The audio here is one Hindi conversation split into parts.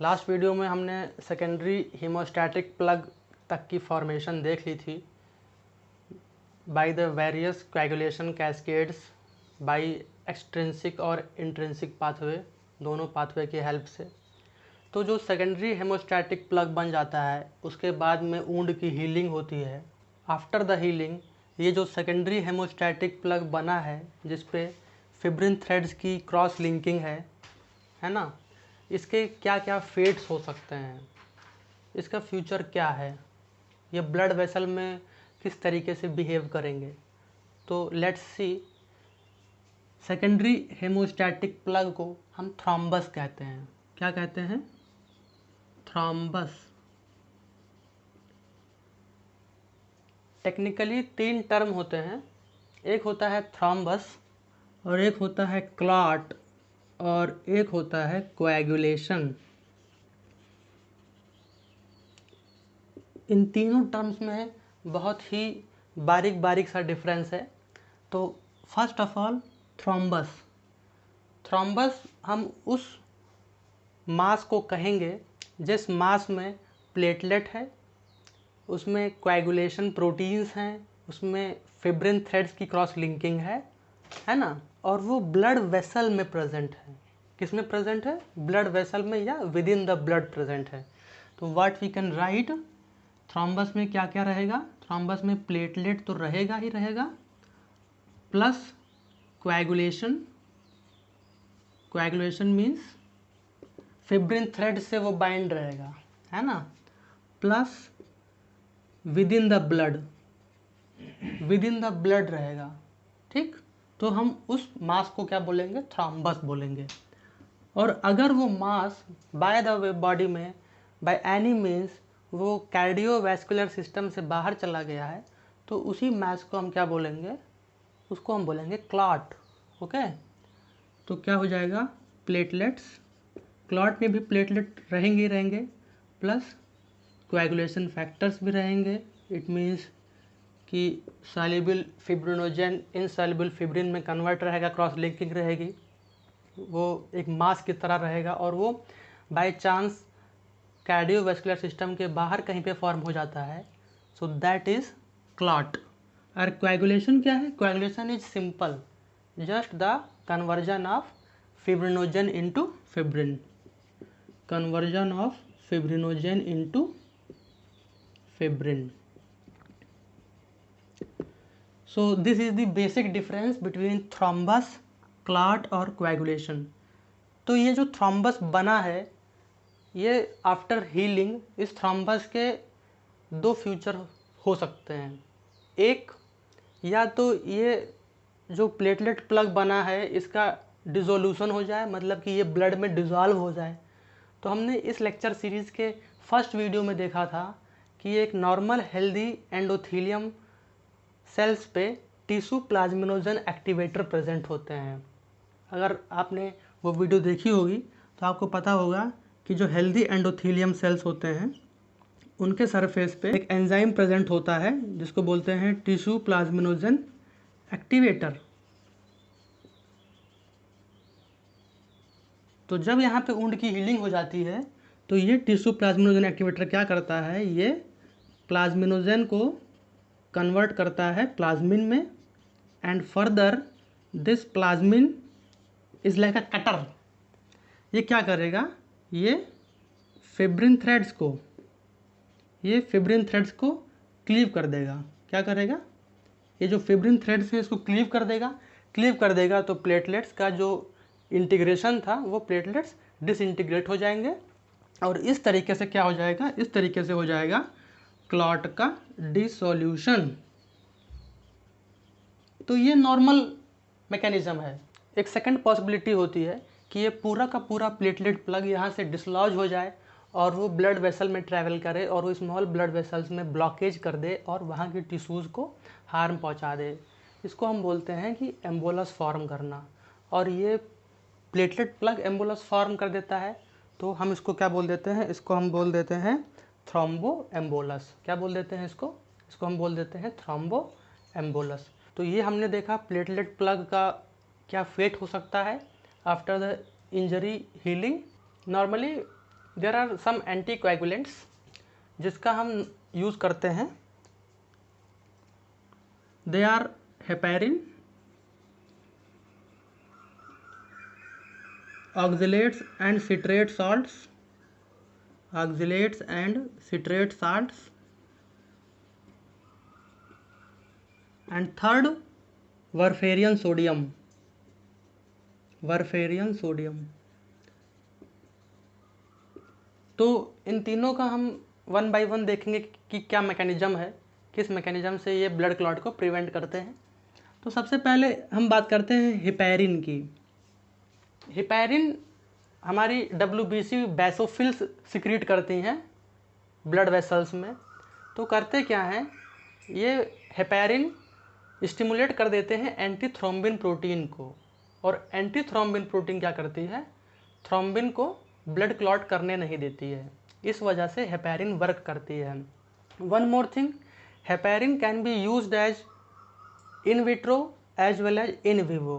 लास्ट वीडियो में हमने सेकेंडरी हीमोस्टैटिक प्लग तक की फॉर्मेशन देख ली थी by the various coagulation cascades by extrinsic और इंट्रिंसिक पाथवे, दोनों पाथवे की हेल्प से। तो जो सेकेंडरी हेमोस्टैटिक प्लग बन जाता है उसके बाद में वुंड की हीलिंग होती है। आफ्टर द हीलिंग ये जो सेकेंडरी हेमोस्टैटिक प्लग बना है जिस पे फिब्रिन थ्रेड्स की क्रॉस लिंकिंग है ना, इसके क्या क्या फेट्स हो सकते हैं, इसका फ्यूचर क्या है, ये ब्लड वेसल में किस तरीके से बिहेव करेंगे। तो let's see, secondary haemostatic plug को हम थ्रॉम्बस कहते हैं। क्या कहते हैं? थ्रॉम्बस। टेक्निकली 3 टर्म होते हैं, एक होता है थ्रॉम्बस और एक होता है क्लॉट और एक होता है कोएगुलेशन। इन तीनों टर्म्स में बहुत ही बारीक बारीक सा डिफरेंस है। तो first of all thrombus. Thrombus हम उस मास को कहेंगे जिस मास में प्लेटलेट है, उसमें कोएगुलेशन प्रोटीन्स हैं, उसमें फिब्रिन थ्रेड्स की क्रॉस लिंकिंग है ना, और वो ब्लड वेसल में प्रेजेंट है। किस में प्रेजेंट है? ब्लड वेसल में या within the blood present है। तो what we can write, thrombus में क्या क्या रहेगा? थ्रॉम्बस में प्लेटलेट तो रहेगा ही रहेगा, plus coagulation. Coagulation means fibrin thread से वो बाइंड रहेगा, है ना, plus with in the blood, with in the blood रहेगा। ठीक, तो हम उस मास को क्या बोलेंगे? थ्रॉम्बस बोलेंगे। और अगर वो mass by the way body में बाय एनी मीन्स वो कार्डियोवैस्कुलर सिस्टम से बाहर चला गया है तो उसी मास को हम क्या बोलेंगे? उसको हम बोलेंगे क्लॉट। ओके, तो क्या हो जाएगा? प्लेटलेट्स। क्लॉट में भी प्लेटलेट रहेंगे ही रहेंगे, प्लस कोएगुलेशन फैक्टर्स भी रहेंगे। इट मीन्स कि सॉल्युबल फिब्रिनोजेन इनसॉल्युबल फिब्रिन में कन्वर्ट रहेगा, क्रॉस लिंकिंग रहेगी, वो एक मास की तरह रहेगा और वो बाय चांस कार्डियोवैस्कुलर सिस्टम के बाहर कहीं पे फॉर्म हो जाता है। So that is clot. और कोएगुलेशन क्या है? Coagulation is simple, just the conversion of fibrinogen into fibrin, conversion of fibrinogen into fibrin. So this is the basic difference between thrombus, clot और कोएगुलेशन। तो ये जो थ्रॉम्बस बना है ये आफ्टर हीलिंग, इस थ्रॉम्बस के 2 फ्यूचर हो सकते हैं। एक, या तो ये जो प्लेटलेट प्लग बना है इसका डिसोल्यूशन हो जाए, मतलब कि ये ब्लड में डिज़ोल्व हो जाए। तो हमने इस लेक्चर सीरीज़ के फर्स्ट वीडियो में देखा था कि एक नॉर्मल हेल्दी एंडोथीलियम सेल्स पे टिश्यू प्लाज्मिनोजन एक्टिवेटर प्रेजेंट होते हैं। अगर आपने वो वीडियो देखी होगी तो आपको पता होगा कि जो हेल्दी एंडोथीलियम सेल्स होते हैं उनके सरफेस पे एक एंजाइम प्रेजेंट होता है जिसको बोलते हैं टिश्यू प्लाज्मिनोजन एक्टिवेटर। तो जब यहाँ पे वुंड की हीलिंग हो जाती है तो ये टिश्यू प्लाज्मिनोजन एक्टिवेटर क्या करता है? ये प्लाज्मिनोजन को कन्वर्ट करता है प्लाज्मिन में, and further this plasmin is like a cutter. ये क्या करेगा? ये फिब्रिन थ्रेड्स को क्लीव कर देगा। क्या करेगा? ये जो फिब्रिन थ्रेड्स है इसको क्लीव कर देगा तो प्लेटलेट्स का जो इंटीग्रेशन था वो प्लेटलेट्स डिसइंटीग्रेट हो जाएंगे और इस तरीके से क्या हो जाएगा? इस तरीके से हो जाएगा क्लॉट का डिसोल्यूशन। तो ये नॉर्मल मैकेनिज्म है। एक सेकंड पॉसिबिलिटी होती है कि ये पूरा का पूरा प्लेटलेट प्लग यहाँ से डिसलॉज हो जाए और वो ब्लड वेसल में ट्रैवल करे और वो स्मॉल ब्लड वेसल्स में ब्लॉकेज कर दे और वहाँ की टिश्यूज़ को हार्म पहुँचा दे। इसको हम बोलते हैं कि एम्बोलस फॉर्म करना। और ये प्लेटलेट प्लग एम्बोलस फॉर्म कर देता है तो हम इसको क्या बोल देते हैं? इसको हम बोल देते हैं थ्रोम्बो एम्बोलस। क्या बोल देते हैं इसको? इसको हम बोल देते हैं थ्रोम्बो एम्बोलस। तो ये हमने देखा प्लेटलेट प्लग का क्या फेट हो सकता है after the injury healing. Normally there are some anticoagulants जिसका हम यूज़ करते हैं। They are heparin, oxalates and citrate salts, oxalates and citrate salts, and third warfarin sodium, warfarin sodium. तो इन तीनों का हम वन बाय वन देखेंगे कि क्या मैकेनिज्म है, किस मैकेनिज्म से ये ब्लड क्लॉट को प्रिवेंट करते हैं। तो सबसे पहले हम बात करते हैं हेपेरिन की। हेपेरिन हमारी WBC बेसोफिल्स सिक्रीट करती हैं ब्लड वेसल्स में। तो करते क्या हैं, ये हेपेरिन स्टिमुलेट कर देते हैं एंटी थ्रोम्बिन प्रोटीन को, और एंटी थ्रोम्बिन प्रोटीन क्या करती है, थ्रोम्बिन को ब्लड क्लॉट करने नहीं देती है। इस वजह से हेपेरिन वर्क करती है। One more thing, heparin can be used as in vitro as well as in vivo,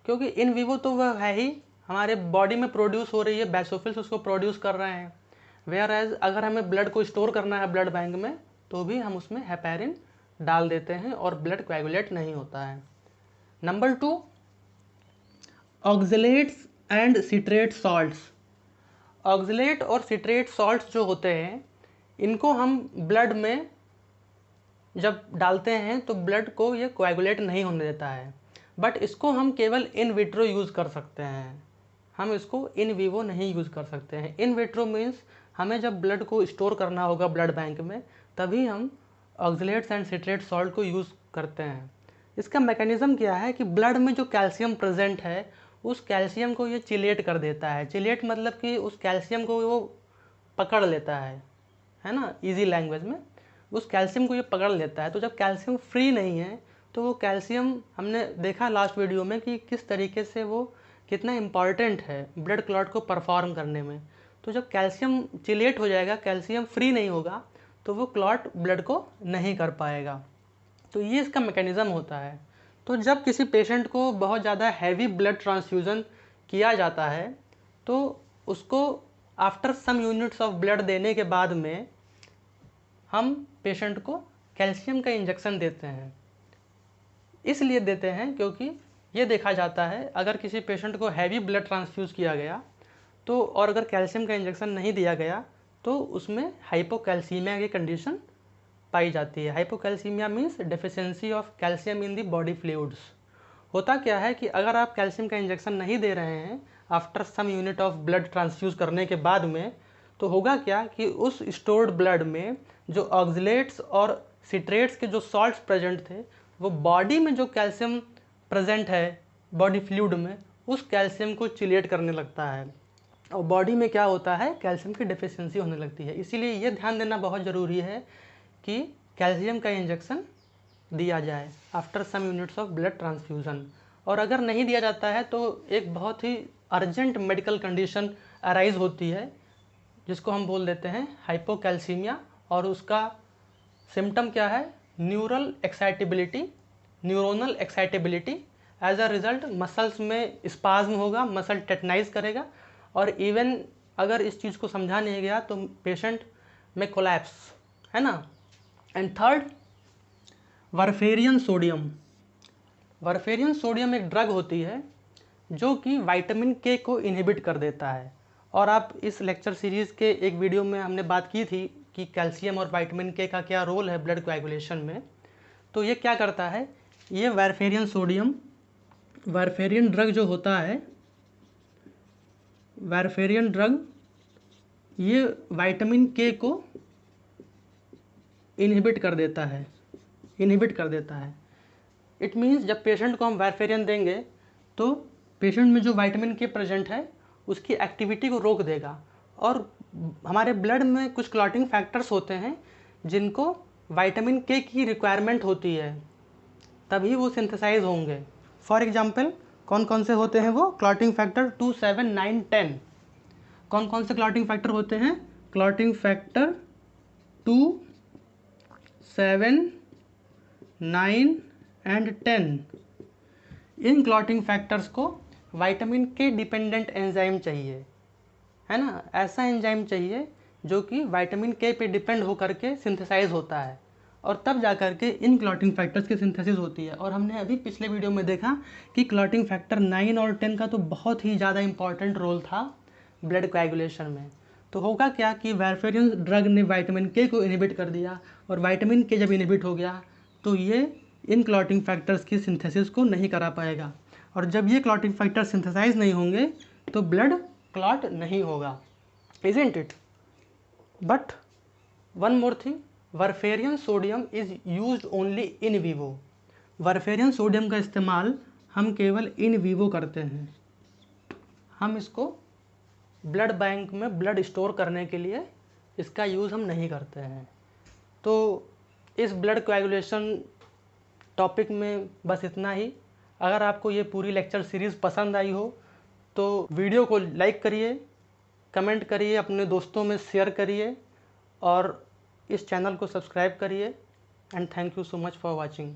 क्योंकि इन विवो तो वह है ही, हमारे बॉडी में प्रोड्यूस हो रही है, बेसोफिल्स उसको प्रोड्यूस कर रहे हैं। वेयर एज अगर हमें ब्लड को स्टोर करना है ब्लड बैंक में, तो भी हम उसमें हेपेरिन डाल देते हैं और ब्लड कोएगुलेट नहीं होता है। Number 2, oxalates and citrate salts. Oxalate और सिट्रेट सॉल्ट्स जो होते हैं, इनको हम ब्लड में जब डालते हैं तो ब्लड को ये कोएगुलेट नहीं होने देता है, बट इसको हम केवल इन विट्रो यूज़ कर सकते हैं, हम इसको इन विवो नहीं यूज़ कर सकते हैं। इन विट्रो मीन्स हमें जब ब्लड को स्टोर करना होगा ब्लड बैंक में, तभी हम ऑक्सलेट्स एंड सिट्रेट सॉल्ट को यूज़ करते हैं। इसका मैकेनिज़्म क्या है कि ब्लड में जो कैल्शियम प्रेजेंट है, उस कैल्शियम को ये चिलेट कर देता है। चिलेट मतलब कि उस कैल्शियम को वो पकड़ लेता है ना, इजी लैंग्वेज में उस कैल्शियम को ये पकड़ लेता है। तो जब कैल्शियम फ्री नहीं है, तो वो कैल्शियम हमने देखा लास्ट वीडियो में कि किस तरीके से वो कितना इम्पॉर्टेंट है ब्लड क्लॉट को परफॉर्म करने में। तो जब कैल्शियम चिलेट हो जाएगा, कैल्शियम फ्री नहीं होगा, तो वो क्लॉट ब्लड को नहीं कर पाएगा। तो ये इसका मैकेनिज़्म होता है। तो जब किसी पेशेंट को बहुत ज़्यादा हैवी ब्लड ट्रांसफ्यूज़न किया जाता है, तो उसको after some units of blood देने के बाद में हम पेशेंट को कैल्शियम का इंजेक्शन देते हैं। इसलिए देते हैं क्योंकि ये देखा जाता है, अगर किसी पेशेंट को हैवी ब्लड ट्रांसफ्यूज़ किया गया तो, और अगर कैल्शियम का इंजेक्शन नहीं दिया गया, तो उसमें हाइपोकैल्सीमिया की कंडीशन पाई जाती है। Hypocalcaemia means deficiency of calcium in the body fluids. होता क्या है कि अगर आप कैल्शियम का इंजेक्शन नहीं दे रहे हैं after some unit of blood transfuse करने के बाद में, तो होगा क्या कि उस स्टोर्ड ब्लड में जो ऑक्सलेट्स और सिट्रेट्स के जो सॉल्ट्स प्रेजेंट थे, वो बॉडी में जो कैल्शियम प्रेजेंट है बॉडी फ्लूइड में, उस कैल्शियम को चिलेट करने लगता है, और बॉडी में क्या होता है, कैल्शियम की डेफिशिएंसी होने लगती है। इसीलिए ये ध्यान देना बहुत ज़रूरी है कि कैल्शियम का इंजेक्शन दिया जाए after some units of blood transfusion. और अगर नहीं दिया जाता है तो एक बहुत ही अर्जेंट मेडिकल कंडीशन अराइज होती है, जिसको हम बोल देते हैं हाइपोकैल्सीमिया, और उसका सिम्टम क्या है, neural excitability, neuronal excitability. As a result muscles में स्पाज्म होगा, मसल टेटनाइज करेगा, और इवन अगर इस चीज़ को समझा नहीं गया तो पेशेंट में कोलैप्स, है ना। And third, warfarin sodium. Warfarin sodium एक ड्रग होती है जो कि विटामिन के को इनहिबिट कर देता है, और आप इस लेक्चर सीरीज़ के एक वीडियो में हमने बात की थी कि कैल्शियम और विटामिन के का क्या रोल है ब्लड कोएगुलेशन में। तो ये क्या करता है, ये वारफेरिन सोडियम, वारफेरिन ड्रग जो होता है, वारफेरिन ड्रग ये विटामिन के को इनहिबिट कर देता है, इनहिबिट कर देता है। इट मीन्स जब पेशेंट को हम वारफेरिन देंगे तो पेशेंट में जो विटामिन के प्रेजेंट है उसकी एक्टिविटी को रोक देगा, और हमारे ब्लड में कुछ क्लॉटिंग फैक्टर्स होते हैं जिनको विटामिन के की रिक्वायरमेंट होती है, तभी वो सिंथेसाइज होंगे। फॉर एग्जांपल कौन कौन से होते हैं वो क्लॉटिंग फैक्टर 2, 7, 9, 10। कौन कौन से क्लॉटिंग फैक्टर होते हैं, clotting factor 2, 7, 9 and 10। In clotting factors को विटामिन के डिपेंडेंट एंजाइम चाहिए, है ना। ऐसा एंजाइम चाहिए जो कि विटामिन के पे डिपेंड हो करके सिंथेसाइज होता है और तब जा कर के इन क्लॉटिंग फैक्टर्स की सिंथेसिस होती है। और हमने अभी पिछले वीडियो में देखा कि क्लॉटिंग फैक्टर 9 और 10 का तो बहुत ही ज़्यादा इंपॉर्टेंट रोल था ब्लड कोएगुलेशन में। तो होगा क्या कि वारफेरिन ड्रग ने विटामिन के को इनहिबिट कर दिया और विटामिन के जब इनहिबिट हो गया तो ये इन क्लॉटिंग फैक्टर्स की सिंथेसिस को नहीं करा पाएगा और जब ये क्लॉटिंग फैक्टर सिंथेसाइज नहीं होंगे तो ब्लड क्लॉट नहीं होगा, isn't it. But one more thing, warfarin sodium is used only in vivo. Warfarin sodium का इस्तेमाल हम केवल इन वीवो करते हैं। हम इसको ब्लड बैंक में ब्लड स्टोर करने के लिए इसका यूज़ हम नहीं करते हैं। तो इस ब्लड कोएगुलेशन टॉपिक में बस इतना ही। अगर आपको ये पूरी लेक्चर सीरीज़ पसंद आई हो तो वीडियो को लाइक करिए, कमेंट करिए, अपने दोस्तों में शेयर करिए और इस चैनल को सब्सक्राइब करिए। And thank you so much for watching.